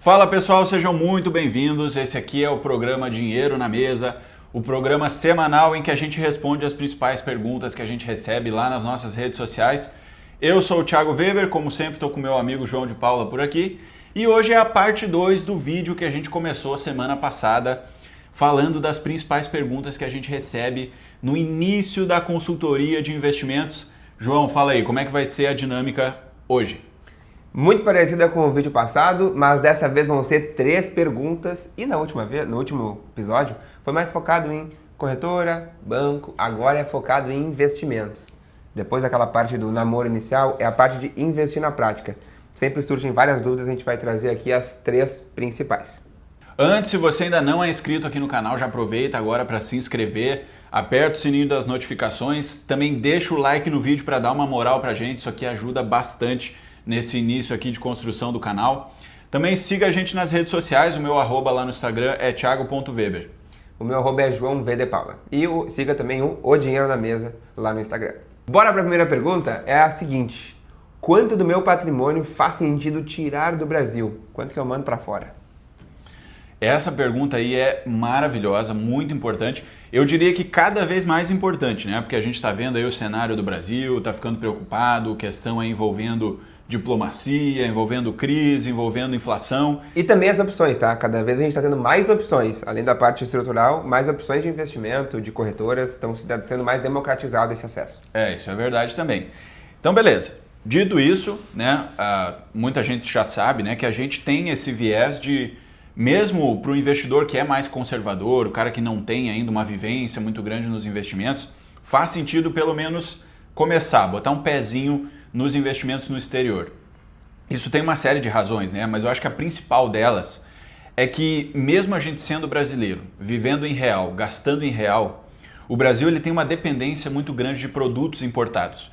Fala pessoal, sejam muito bem-vindos. Esse aqui é o programa Dinheiro na Mesa, o programa semanal em que a gente responde as principais perguntas que a gente recebe lá nas nossas redes sociais. Eu sou o Thiago Weber, como sempre estou com meu amigo João de Paula por aqui, e hoje é a parte 2 do vídeo que a gente começou semana passada, falando das principais perguntas que a gente recebe no início da consultoria de investimentos. João, fala aí, como é que vai ser a dinâmica hoje? Muito parecida com o vídeo passado, mas dessa vez vão ser 3 perguntas e no último episódio, foi mais focado em corretora, banco, agora é focado em investimentos. Depois daquela parte do namoro inicial, é a parte de investir na prática. Sempre surgem várias dúvidas, a gente vai trazer aqui as 3 principais. Antes, se você ainda não é inscrito aqui no canal, já aproveita agora para se inscrever, aperta o sininho das notificações, também deixa o like no vídeo para dar uma moral pra gente, isso aqui ajuda bastante nesse início aqui de construção do canal. Também siga a gente nas redes sociais, o meu arroba lá no Instagram é thiago.weber. O meu arroba é João V. de Paula. E siga também o Dinheiro na Mesa lá no Instagram. Bora para a primeira pergunta? É a seguinte: quanto do meu patrimônio faz sentido tirar do Brasil? Quanto que eu mando para fora? Essa pergunta aí é maravilhosa, muito importante. Eu diria que cada vez mais importante, né? Porque a gente está vendo aí o cenário do Brasil, está ficando preocupado, questão aí envolvendo diplomacia, envolvendo crise, envolvendo inflação. E também as opções, tá? Cada vez a gente está tendo mais opções, além da parte estrutural, mais opções de investimento, de corretoras, estão sendo mais democratizado esse acesso. Isso é verdade também. Então, beleza. Dito isso, né? Muita gente já sabe, né, que a gente tem esse viés de, mesmo para o investidor que é mais conservador, o cara que não tem ainda uma vivência muito grande nos investimentos, faz sentido pelo menos começar, botar um pezinho nos investimentos no exterior. Isso tem uma série de razões, né? Mas eu acho que a principal delas é que, mesmo a gente sendo brasileiro, vivendo em real, gastando em real, o Brasil ele tem uma dependência muito grande de produtos importados.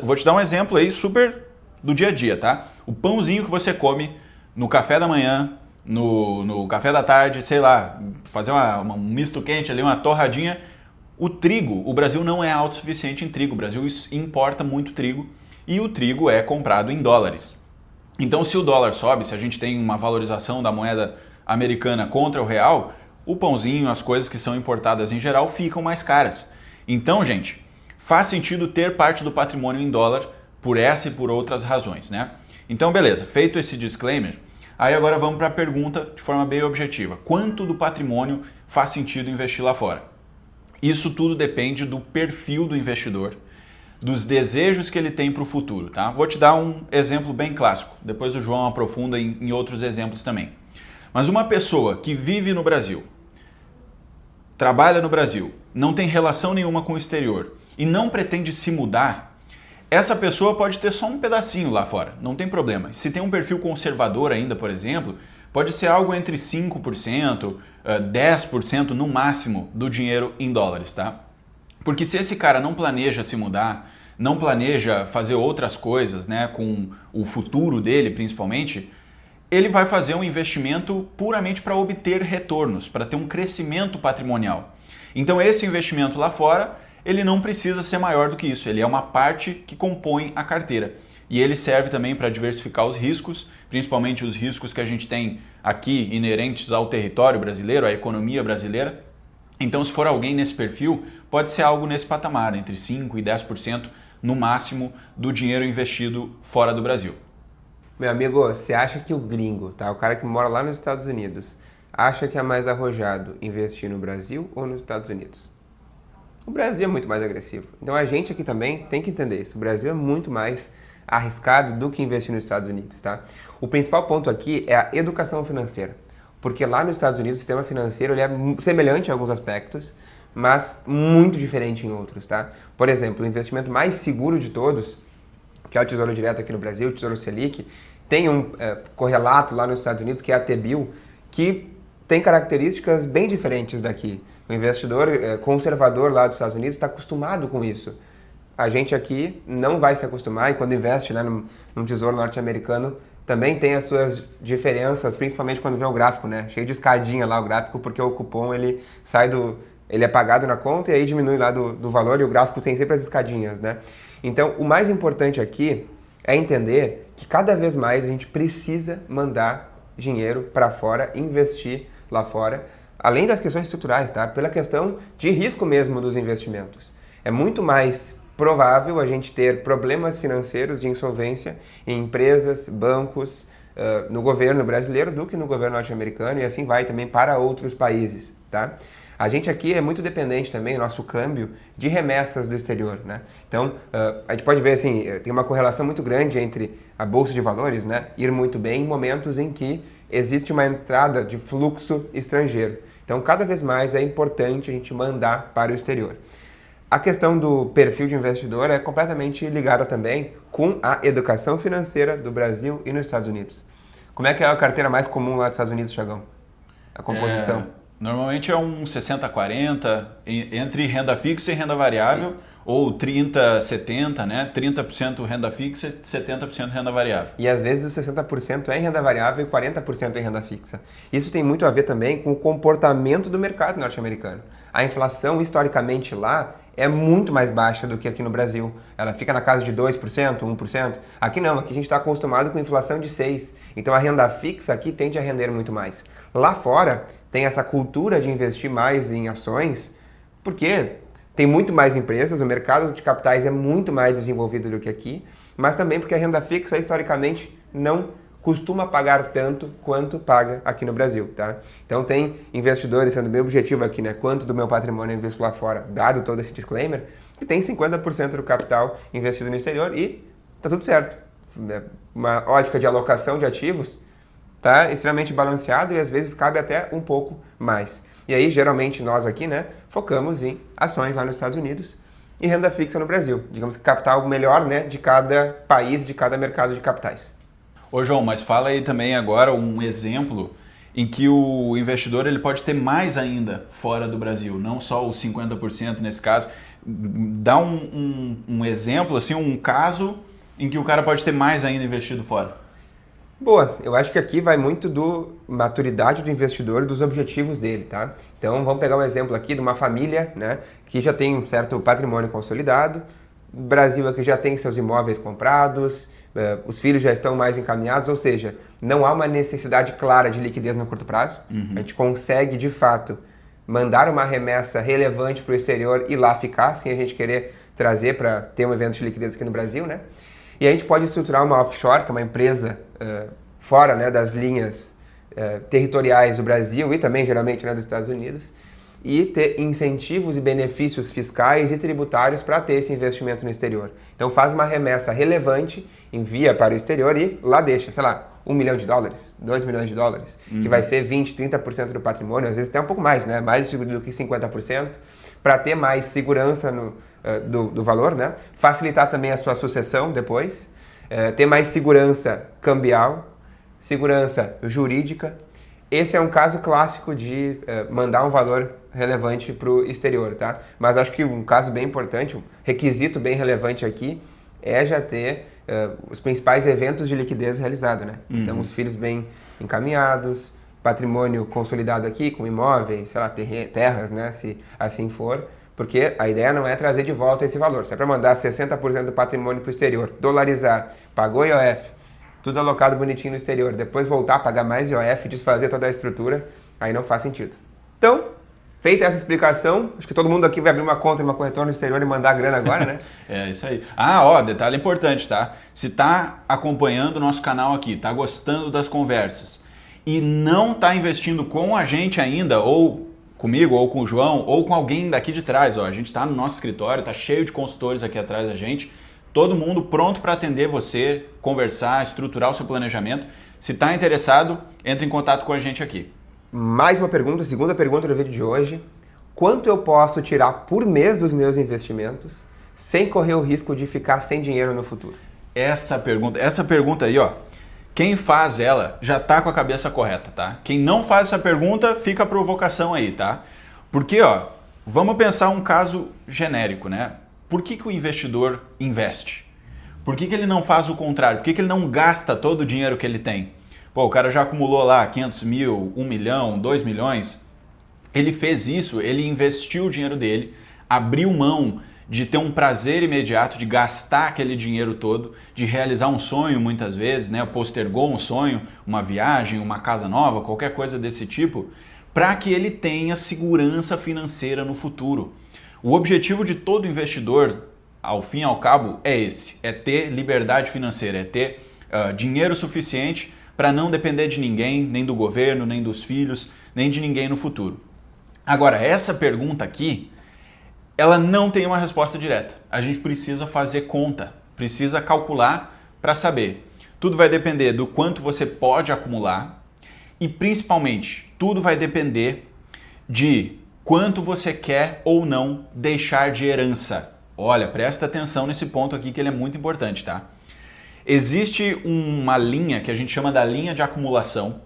Vou te dar um exemplo aí super do dia a dia, tá? O pãozinho que você come no café da manhã, no café da tarde, sei lá, fazer um misto quente ali, uma torradinha. O trigo, o Brasil não é autossuficiente em trigo, o Brasil importa muito trigo e o trigo é comprado em dólares. Então, se o dólar sobe, se a gente tem uma valorização da moeda americana contra o real, o pãozinho, as coisas que são importadas em geral ficam mais caras. Então, gente, faz sentido ter parte do patrimônio em dólar por essa e por outras razões, né? Então, beleza, feito esse disclaimer, aí agora vamos para a pergunta de forma bem objetiva. Quanto do patrimônio faz sentido investir lá fora? Isso tudo depende do perfil do investidor, dos desejos que ele tem para o futuro, tá? Vou te dar um exemplo bem clássico, depois o João aprofunda em outros exemplos também. Mas uma pessoa que vive no Brasil, trabalha no Brasil, não tem relação nenhuma com o exterior e não pretende se mudar, essa pessoa pode ter só um pedacinho lá fora, não tem problema. Se tem um perfil conservador ainda, por exemplo, pode ser algo entre 5%, 10% no máximo do dinheiro em dólares, tá? Porque se esse cara não planeja se mudar, não planeja fazer outras coisas, né, com o futuro dele principalmente, ele vai fazer um investimento puramente para obter retornos, para ter um crescimento patrimonial. Então esse investimento lá fora, ele não precisa ser maior do que isso, ele é uma parte que compõe a carteira. E ele serve também para diversificar os riscos, principalmente os riscos que a gente tem aqui inerentes ao território brasileiro, à economia brasileira. Então, se for alguém nesse perfil, pode ser algo nesse patamar, entre 5% e 10% no máximo do dinheiro investido fora do Brasil. Meu amigo, você acha que o gringo, tá? O cara que mora lá nos Estados Unidos, acha que é mais arrojado investir no Brasil ou nos Estados Unidos? O Brasil é muito mais agressivo. Então a gente aqui também tem que entender isso. O Brasil é muito mais arriscado do que investir nos Estados Unidos, tá? O principal ponto aqui é a educação financeira. Porque lá nos Estados Unidos o sistema financeiro ele é semelhante em alguns aspectos, mas muito diferente em outros, tá? Por exemplo, o investimento mais seguro de todos, que é o Tesouro Direto aqui no Brasil, o Tesouro Selic, tem um correlato lá nos Estados Unidos, que é a T-Bill, que tem características bem diferentes daqui. O investidor conservador lá dos Estados Unidos está acostumado com isso. A gente aqui não vai se acostumar e quando investe, né, num tesouro norte-americano, também tem as suas diferenças, principalmente quando vê o gráfico, né? Cheio de escadinha lá o gráfico, porque o cupom ele é pagado na conta e aí diminui lá do valor e o gráfico tem sempre as escadinhas, né? Então, o mais importante aqui é entender que cada vez mais a gente precisa mandar dinheiro para fora, investir lá fora, além das questões estruturais, tá? Pela questão de risco mesmo dos investimentos. É muito mais provável a gente ter problemas financeiros de insolvência em empresas, bancos, no governo brasileiro do que no governo norte-americano, e assim vai também para outros países, tá? A gente aqui é muito dependente também, nosso câmbio, de remessas do exterior, né? Então, a gente pode ver assim, tem uma correlação muito grande entre a Bolsa de Valores, né, ir muito bem em momentos em que existe uma entrada de fluxo estrangeiro. Então, cada vez mais é importante a gente mandar para o exterior. A questão do perfil de investidor é completamente ligada também com a educação financeira do Brasil e nos Estados Unidos. Como é que é a carteira mais comum lá dos Estados Unidos, Thiagão? A composição? Normalmente é um 60-40 entre renda fixa e renda variável, ou 30-70, né? 30% renda fixa e 70% renda variável. E às vezes o 60% é em renda variável e 40% em renda fixa. Isso tem muito a ver também com o comportamento do mercado norte-americano. A inflação, historicamente, lá é muito mais baixa do que aqui no Brasil. Ela fica na casa de 2%, 1%. Aqui não, aqui a gente está acostumado com inflação de 6%. Então a renda fixa aqui tende a render muito mais. Lá fora tem essa cultura de investir mais em ações, porque tem muito mais empresas, o mercado de capitais é muito mais desenvolvido do que aqui, mas também porque a renda fixa, historicamente, não costuma pagar tanto quanto paga aqui no Brasil, tá? Então tem investidores, sendo meu objetivo aqui, né? Quanto do meu patrimônio eu investo lá fora, dado todo esse disclaimer, que tem 50% do capital investido no exterior e tá tudo certo. Uma ótica de alocação de ativos tá extremamente balanceado e às vezes cabe até um pouco mais. E aí, geralmente, nós aqui, né, focamos em ações lá nos Estados Unidos e renda fixa no Brasil. Digamos que capital melhor, né, de cada país, de cada mercado de capitais. Ô João, mas fala aí também agora um exemplo em que o investidor ele pode ter mais ainda fora do Brasil, não só os 50% nesse caso. Dá um exemplo, assim, um caso em que o cara pode ter mais ainda investido fora. Boa, eu acho que aqui vai muito do maturidade do investidor e dos objetivos dele, tá? Então vamos pegar um exemplo aqui de uma família, né, que já tem um certo patrimônio consolidado, o Brasil aqui já tem seus imóveis comprados, os filhos já estão mais encaminhados, ou seja, não há uma necessidade clara de liquidez no curto prazo. A gente consegue, de fato, mandar uma remessa relevante para o exterior e lá ficar, sem a gente querer trazer para ter um evento de liquidez aqui no Brasil, né? E a gente pode estruturar uma offshore, que é uma empresa fora, né, das linhas territoriais do Brasil e também, geralmente, né, dos Estados Unidos, e ter incentivos e benefícios fiscais e tributários para ter esse investimento no exterior. Então faz uma remessa relevante, envia para o exterior e lá deixa, sei lá, $1 milhão, $2 milhões, que vai ser 20%, 30% do patrimônio, às vezes até um pouco mais, né? Mais do que 50%, para ter mais segurança do valor, né? Facilitar também a sua sucessão depois, ter mais segurança cambial, segurança jurídica. Esse é um caso clássico de mandar um valor relevante para o exterior, tá? Mas acho que um caso bem importante, um requisito bem relevante aqui é já ter os principais eventos de liquidez realizados, né? Então, os filhos bem encaminhados, patrimônio consolidado aqui com imóveis, sei lá, terras, né? Se assim for, porque a ideia não é trazer de volta esse valor. Se é para mandar 60% do patrimônio para o exterior, dolarizar, pagou IOF, tudo alocado bonitinho no exterior, depois voltar a pagar mais IOF, desfazer toda a estrutura, aí não faz sentido. Então, feita essa explicação, acho que todo mundo aqui vai abrir uma conta em uma corretora no exterior e mandar a grana agora, né? É isso aí. Ah, detalhe importante, tá? Se tá acompanhando o nosso canal aqui, tá gostando das conversas e não tá investindo com a gente ainda, ou comigo, ou com o João, ou com alguém daqui de trás, a gente tá no nosso escritório, tá cheio de consultores aqui atrás da gente, todo mundo pronto para atender você, conversar, estruturar o seu planejamento. Se está interessado, entre em contato com a gente aqui. Mais uma pergunta, segunda pergunta do vídeo de hoje. Quanto eu posso tirar por mês dos meus investimentos sem correr o risco de ficar sem dinheiro no futuro? Essa pergunta aí, quem faz ela já tá com a cabeça correta, tá? Quem não faz essa pergunta, fica a provocação aí, tá? Porque, vamos pensar um caso genérico, né? Por que o investidor investe? Por que ele não faz o contrário? Por que ele não gasta todo o dinheiro que ele tem? Pô, o cara já acumulou lá 500 mil, 1 milhão, 2 milhões. Ele fez isso, ele investiu o dinheiro dele, abriu mão de ter um prazer imediato, de gastar aquele dinheiro todo, de realizar um sonho muitas vezes, né? Postergou um sonho, uma viagem, uma casa nova, qualquer coisa desse tipo, para que ele tenha segurança financeira no futuro. O objetivo de todo investidor, ao fim e ao cabo, é esse, é ter liberdade financeira, é ter dinheiro suficiente para não depender de ninguém, nem do governo, nem dos filhos, nem de ninguém no futuro. Agora, essa pergunta aqui, ela não tem uma resposta direta. A gente precisa fazer conta, precisa calcular para saber. Tudo vai depender do quanto você pode acumular e, principalmente, tudo vai depender de quanto você quer ou não deixar de herança. Olha, presta atenção nesse ponto aqui que ele é muito importante, tá? Existe uma linha que a gente chama da linha de acumulação,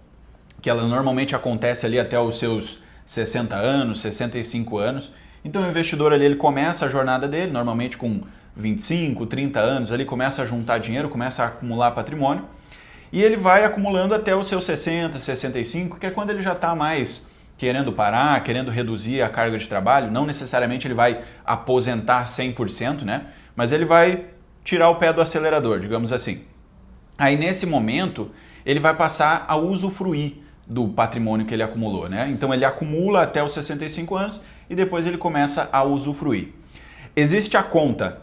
que ela normalmente acontece ali até os seus 60 anos, 65 anos. Então o investidor ali, ele começa a jornada dele, normalmente com 25, 30 anos, ele começa a juntar dinheiro, começa a acumular patrimônio, e ele vai acumulando até os seus 60, 65, que é quando ele já está mais querendo parar, querendo reduzir a carga de trabalho. Não necessariamente ele vai aposentar 100%, né? Mas ele vai tirar o pé do acelerador, digamos assim. Aí nesse momento, ele vai passar a usufruir do patrimônio que ele acumulou, né? Então ele acumula até os 65 anos e depois ele começa a usufruir. Existe a conta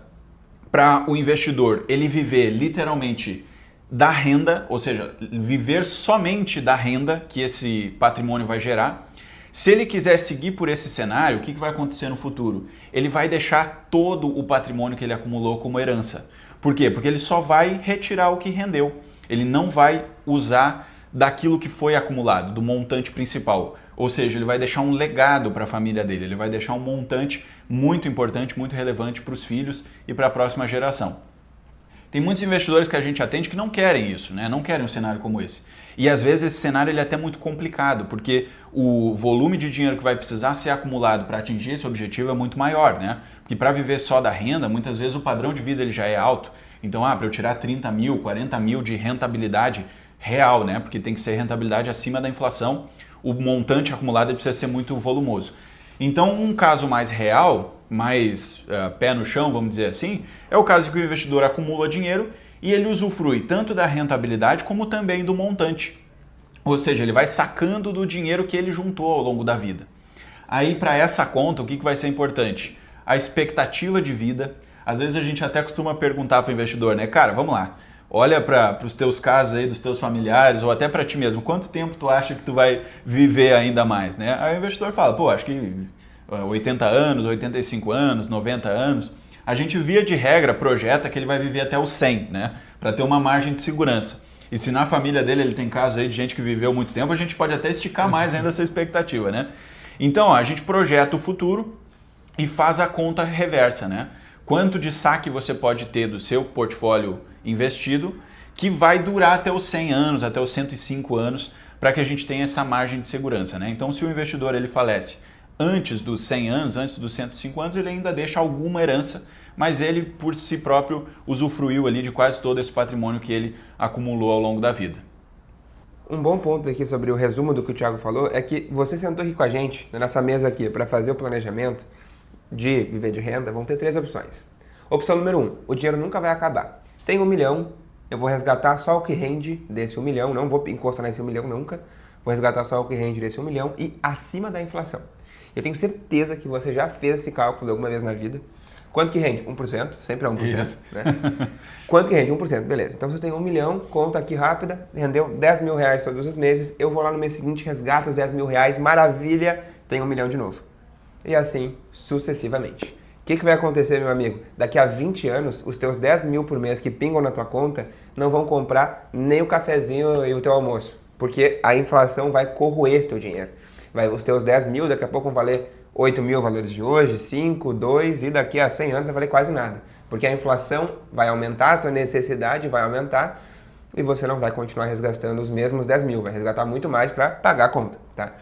para o investidor ele viver literalmente da renda, ou seja, viver somente da renda que esse patrimônio vai gerar. Se ele quiser seguir por esse cenário, o que vai acontecer no futuro? Ele vai deixar todo o patrimônio que ele acumulou como herança. Por quê? Porque ele só vai retirar o que rendeu. Ele não vai usar daquilo que foi acumulado, do montante principal. Ou seja, ele vai deixar um legado para a família dele, ele vai deixar um montante muito importante, muito relevante para os filhos e para a próxima geração. Tem muitos investidores que a gente atende que não querem isso, né? Não querem um cenário como esse. E às vezes esse cenário ele é até muito complicado, porque o volume de dinheiro que vai precisar ser acumulado para atingir esse objetivo é muito maior, né? Porque para viver só da renda, muitas vezes o padrão de vida ele já é alto. Então, para eu tirar 30 mil, 40 mil de rentabilidade real, né? Porque tem que ser rentabilidade acima da inflação, o montante acumulado precisa ser muito volumoso. Então, um caso mais real, mais pé no chão, vamos dizer assim, é o caso que o investidor acumula dinheiro e ele usufrui tanto da rentabilidade como também do montante. Ou seja, ele vai sacando do dinheiro que ele juntou ao longo da vida. Aí, para essa conta, o que vai ser importante? A expectativa de vida. Às vezes a gente até costuma perguntar para o investidor, né? Cara, vamos lá, olha para os teus casos aí, dos teus familiares, ou até para ti mesmo, quanto tempo tu acha que tu vai viver ainda mais, né? Aí o investidor fala, pô, acho que 80 anos, 85 anos, 90 anos. A gente, via de regra, projeta que ele vai viver até os 100, né? Para ter uma margem de segurança. E se na família dele ele tem casos aí de gente que viveu muito tempo, a gente pode até esticar mais ainda essa expectativa, né? Então, a gente projeta o futuro e faz a conta reversa, né? Quanto de saque você pode ter do seu portfólio investido que vai durar até os 100 anos, até os 105 anos, para que a gente tenha essa margem de segurança, né? Então, se o investidor ele falece antes dos 100 anos, antes dos 105 anos, ele ainda deixa alguma herança, mas ele, por si próprio, usufruiu ali de quase todo esse patrimônio que ele acumulou ao longo da vida. Um bom ponto aqui sobre o resumo do que o Thiago falou é que você sentou aqui com a gente, nessa mesa aqui, para fazer o planejamento de viver de renda, vão ter 3 opções. Opção número 1, o dinheiro nunca vai acabar. Tem 1 milhão, eu vou resgatar só o que rende desse 1 milhão, não vou encostar nesse 1 milhão nunca, vou resgatar só o que rende desse 1 milhão e acima da inflação. Eu tenho certeza que você já fez esse cálculo alguma vez na vida. Quanto que rende? 1%, sempre é 1%. Isso. Né? Quanto que rende? 1%, beleza. Então você tem 1 milhão, conta aqui rápida, rendeu 10 mil reais todos os meses, eu vou lá no mês seguinte, resgato os 10 mil reais, maravilha, tenho 1 milhão de novo. E assim sucessivamente. O que vai acontecer, meu amigo? Daqui a 20 anos, os teus 10 mil por mês que pingam na tua conta não vão comprar nem o cafezinho e o teu almoço, porque a inflação vai corroer esse teu dinheiro. Os teus 10 mil daqui a pouco vão valer 8 mil valores de hoje, 5, 2 e daqui a 100 anos vai valer quase nada. Porque a inflação vai aumentar, a tua necessidade vai aumentar e você não vai continuar resgatando os mesmos 10 mil, vai resgatar muito mais para pagar a conta, tá?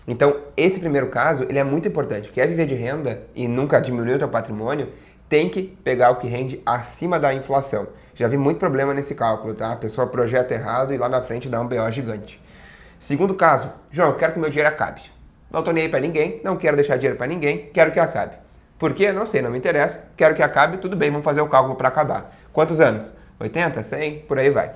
Então, esse primeiro caso, ele é muito importante. Quer viver de renda e nunca diminuir o teu patrimônio, tem que pegar o que rende acima da inflação. Já vi muito problema nesse cálculo, tá? A pessoa projeta errado e lá na frente dá um BO gigante. Segundo caso, João, eu quero que o meu dinheiro acabe. Não tô nem aí para ninguém, não quero deixar dinheiro para ninguém, quero que acabe. Por quê? Não sei, não me interessa. Quero que acabe, tudo bem, vamos fazer o cálculo para acabar. Quantos anos? 80, 100, por aí vai.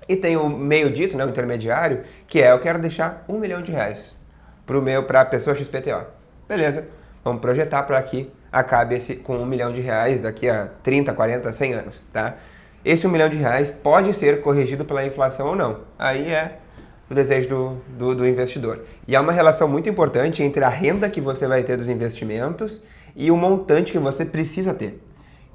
E tem o meio disso, né, o intermediário, que é eu quero deixar R$1 milhão para a pessoa XPTO. Beleza, vamos projetar para que acabe com R$1 milhão daqui a 30, 40, 100 anos, tá? Esse R$1 milhão pode ser corrigido pela inflação ou não. Aí é o desejo do investidor. E há uma relação muito importante entre a renda que você vai ter dos investimentos e o montante que você precisa ter.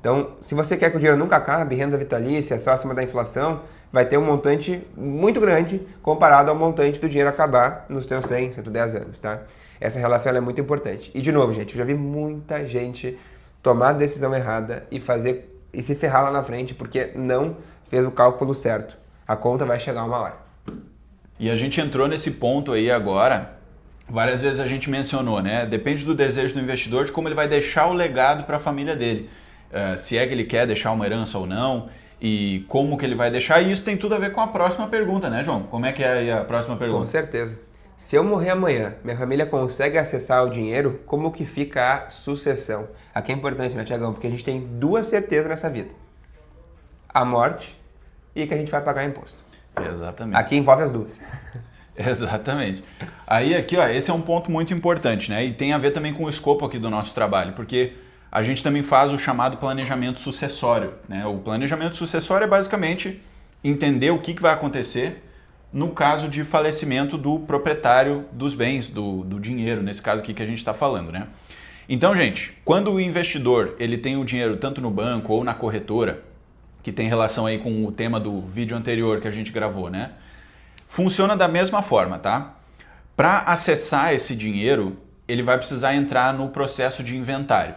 Então, se você quer que o dinheiro nunca acabe, renda vitalícia, só acima da inflação, vai ter um montante muito grande comparado ao montante do dinheiro acabar nos teus 100, 110 anos, tá? Essa relação é muito importante. E, de novo, gente, eu já vi muita gente tomar a decisão errada e se ferrar lá na frente porque não fez o cálculo certo. A conta vai chegar uma hora. E a gente entrou nesse ponto aí agora, várias vezes a gente mencionou, né? Depende do desejo do investidor de como ele vai deixar o legado para a família dele. Se é que ele quer deixar uma herança ou não, e como que ele vai deixar. E isso tem tudo a ver com a próxima pergunta, né, João? Como é que é aí a próxima pergunta? Com certeza. Se eu morrer amanhã, minha família consegue acessar o dinheiro, como que fica a sucessão? Aqui é importante, né, Tiagão? Porque a gente tem duas certezas nessa vida. A morte e que a gente vai pagar imposto. Exatamente. Aqui envolve as duas. Exatamente. Aí aqui, ó, esse é um ponto muito importante, né? E tem a ver também com o escopo aqui do nosso trabalho, porque a gente também faz o chamado planejamento sucessório, né? O planejamento sucessório é basicamente entender o que vai acontecer no caso de falecimento do proprietário dos bens, do dinheiro, nesse caso aqui que a gente está falando, né? Então, gente, quando o investidor ele tem o dinheiro tanto no banco ou na corretora, que tem relação aí com o tema do vídeo anterior que a gente gravou, né? Funciona da mesma forma, tá? Para acessar esse dinheiro, ele vai precisar entrar no processo de inventário,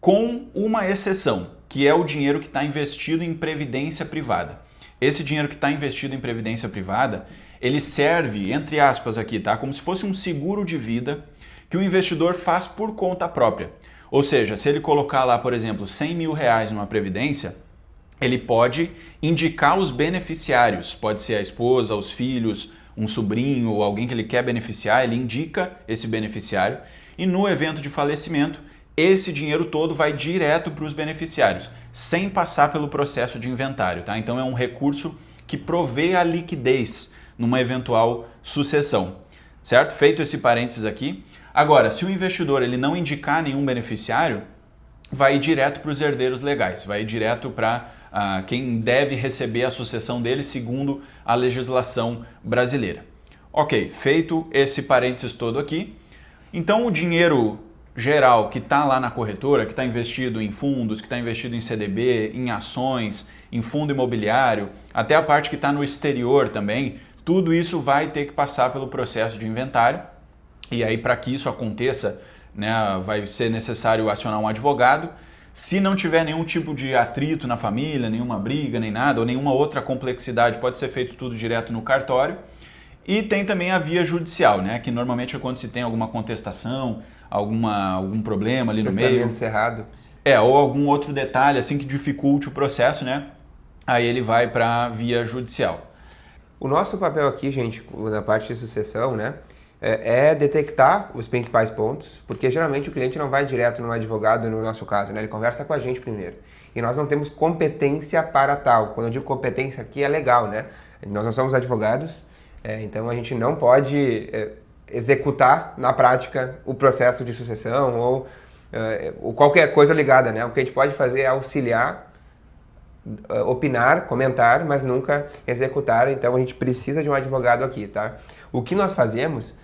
com uma exceção, que é o dinheiro que está investido em previdência privada. Esse dinheiro que está investido em previdência privada, ele serve, entre aspas aqui, tá? Como se fosse um seguro de vida que o investidor faz por conta própria. Ou seja, se ele colocar lá, por exemplo, R$100 mil numa previdência, ele pode indicar os beneficiários, pode ser a esposa, os filhos, um sobrinho ou alguém que ele quer beneficiar, ele indica esse beneficiário e no evento de falecimento, esse dinheiro todo vai direto para os beneficiários, sem passar pelo processo de inventário, tá? Então é um recurso que provê a liquidez numa eventual sucessão, certo? Feito esse parênteses aqui. Agora, se o investidor ele não indicar nenhum beneficiário, vai ir direto para os herdeiros legais, vai ir direto para quem deve receber a sucessão dele segundo a legislação brasileira. Ok, feito esse parênteses todo aqui, então o dinheiro geral que está lá na corretora, que está investido em fundos, que está investido em CDB, em ações, em fundo imobiliário, até a parte que está no exterior também, tudo isso vai ter que passar pelo processo de inventário. E aí, para que isso aconteça, né, vai ser necessário acionar um advogado. Se não tiver nenhum tipo de atrito na família, nenhuma briga, nem nada, ou nenhuma outra complexidade, pode ser feito tudo direto no cartório. E tem também a via judicial, né, que normalmente é quando se tem alguma contestação, algum problema ali no meio. Testamento cerrado. Ou algum outro detalhe assim que dificulte o processo, né? Aí ele vai para a via judicial. O nosso papel aqui, gente, na parte de sucessão, né, é detectar os principais pontos, porque geralmente o cliente não vai direto no advogado, no nosso caso, né? Ele conversa com a gente primeiro. E nós não temos competência para tal. Quando eu digo competência aqui é legal, né? Nós não somos advogados, então a gente não pode executar na prática o processo de sucessão ou qualquer coisa ligada, né? O que a gente pode fazer é auxiliar, opinar, comentar, mas nunca executar. Então a gente precisa de um advogado aqui, tá? O que nós fazemos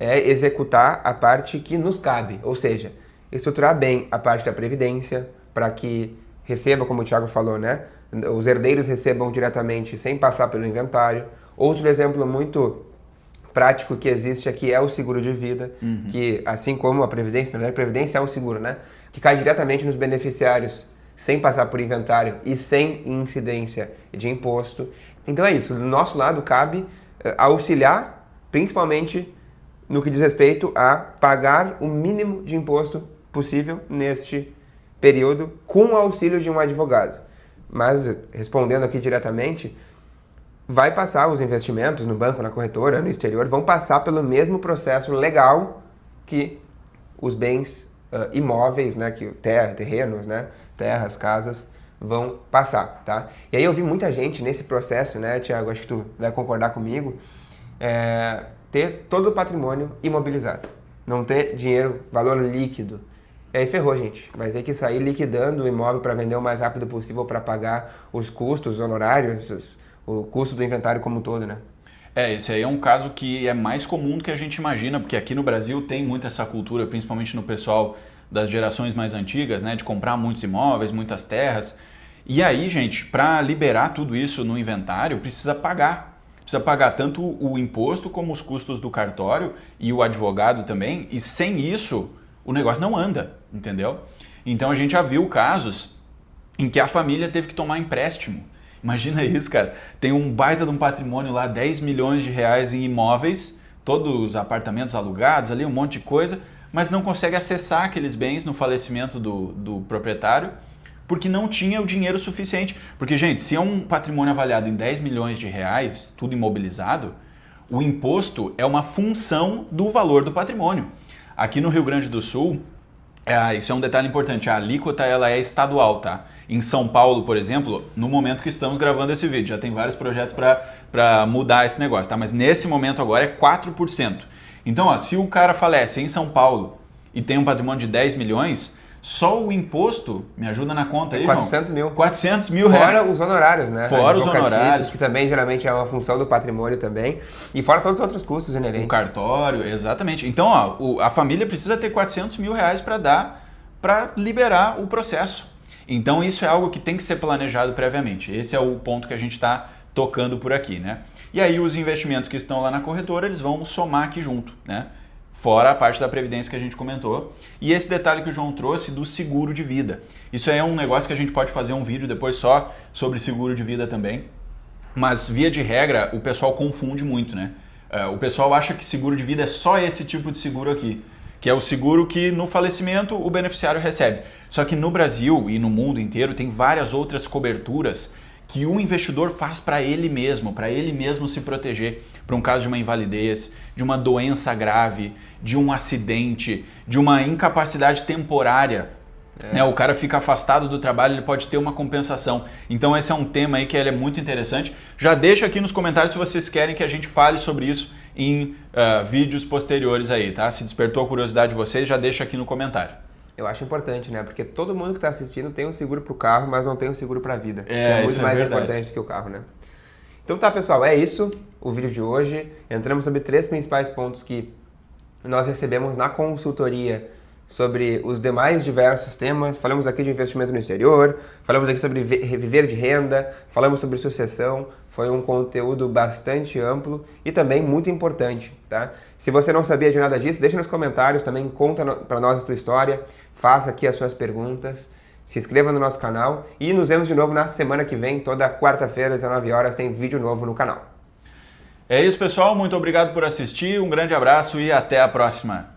é executar a parte que nos cabe, ou seja, estruturar bem a parte da previdência para que receba, como o Thiago falou, né? Os herdeiros recebam diretamente sem passar pelo inventário. Outro exemplo muito prático que existe aqui é o seguro de vida, que assim como a previdência, na verdade a previdência é um seguro, né? Que cai diretamente nos beneficiários sem passar por inventário e sem incidência de imposto. Então é isso, do nosso lado cabe auxiliar, principalmente no que diz respeito a pagar o mínimo de imposto possível neste período com o auxílio de um advogado. Mas, respondendo aqui diretamente, vai passar os investimentos no banco, na corretora, no exterior, vão passar pelo mesmo processo legal que os bens imóveis, né, que terrenos, né, terras, casas, vão passar, tá? E aí eu vi muita gente nesse processo, né, Thiago, acho que tu vai concordar comigo, ter todo o patrimônio imobilizado, não ter dinheiro, valor líquido. E aí ferrou, gente. Vai ter que sair liquidando o imóvel para vender o mais rápido possível para pagar os custos, os honorários, o custo do inventário como um todo, né? Esse aí é um caso que é mais comum do que a gente imagina, porque aqui no Brasil tem muito essa cultura, principalmente no pessoal das gerações mais antigas, né, de comprar muitos imóveis, muitas terras. E aí, gente, para liberar tudo isso no inventário, precisa pagar. Precisa pagar tanto o imposto como os custos do cartório e o advogado também, e sem isso o negócio não anda, entendeu? Então a gente já viu casos em que a família teve que tomar empréstimo. Imagina isso, cara. Tem um baita de um patrimônio lá, 10 milhões de reais em imóveis, todos os apartamentos alugados ali, um monte de coisa, mas não consegue acessar aqueles bens no falecimento do proprietário, porque não tinha o dinheiro suficiente. Porque, gente, se é um patrimônio avaliado em 10 milhões de reais, tudo imobilizado, o imposto é uma função do valor do patrimônio. Aqui no Rio Grande do Sul, isso é um detalhe importante, a alíquota ela é estadual, tá? Em São Paulo, por exemplo, no momento que estamos gravando esse vídeo, já tem vários projetos para mudar esse negócio, tá? Mas nesse momento agora é 4%. Então, ó, se o cara falece em São Paulo e tem um patrimônio de 10 milhões, só o imposto, me ajuda na conta aí, 400 João? mil. 400 mil reais. Fora os honorários, né? Fora os honorários. Que também geralmente é uma função do patrimônio também. E fora todos os outros custos inerentes. O cartório, exatamente. Então, ó, a família precisa ter 400 mil reais para dar, para liberar o processo. Então, isso é algo que tem que ser planejado previamente. Esse é o ponto que a gente está tocando por aqui, né? E aí, os investimentos que estão lá na corretora, eles vão somar aqui junto, né? Fora a parte da previdência que a gente comentou. E esse detalhe que o João trouxe do seguro de vida. Isso aí é um negócio que a gente pode fazer um vídeo depois só sobre seguro de vida também. Mas, via de regra, o pessoal confunde muito, né? O pessoal acha que seguro de vida é só esse tipo de seguro aqui, que é o seguro que no falecimento o beneficiário recebe. Só que no Brasil e no mundo inteiro tem várias outras coberturas que o investidor faz para ele mesmo se proteger para um caso de uma invalidez, de uma doença grave, de um acidente, de uma incapacidade temporária. Né? O cara fica afastado do trabalho, ele pode ter uma compensação. Então esse é um tema aí que ele é muito interessante. Já deixa aqui nos comentários se vocês querem que a gente fale sobre isso em vídeos posteriores aí, tá? Se despertou a curiosidade de vocês, já deixa aqui no comentário. Eu acho importante, né? Porque todo mundo que está assistindo tem um seguro para o carro, mas não tem um seguro para a vida. Que é muito mais importante do que o carro, né? Então tá, pessoal, é isso o vídeo de hoje. Entramos sobre 3 principais pontos que nós recebemos na consultoria sobre os demais diversos temas. Falamos aqui de investimento no exterior, falamos aqui sobre reviver de renda, falamos sobre sucessão. Foi um conteúdo bastante amplo e também muito importante, tá? Se você não sabia de nada disso, deixa nos comentários também, conta para nós a sua história, faça aqui as suas perguntas, se inscreva no nosso canal e nos vemos de novo na semana que vem, toda quarta-feira, às 19 horas, tem vídeo novo no canal. É isso, pessoal. Muito obrigado por assistir, um grande abraço e até a próxima.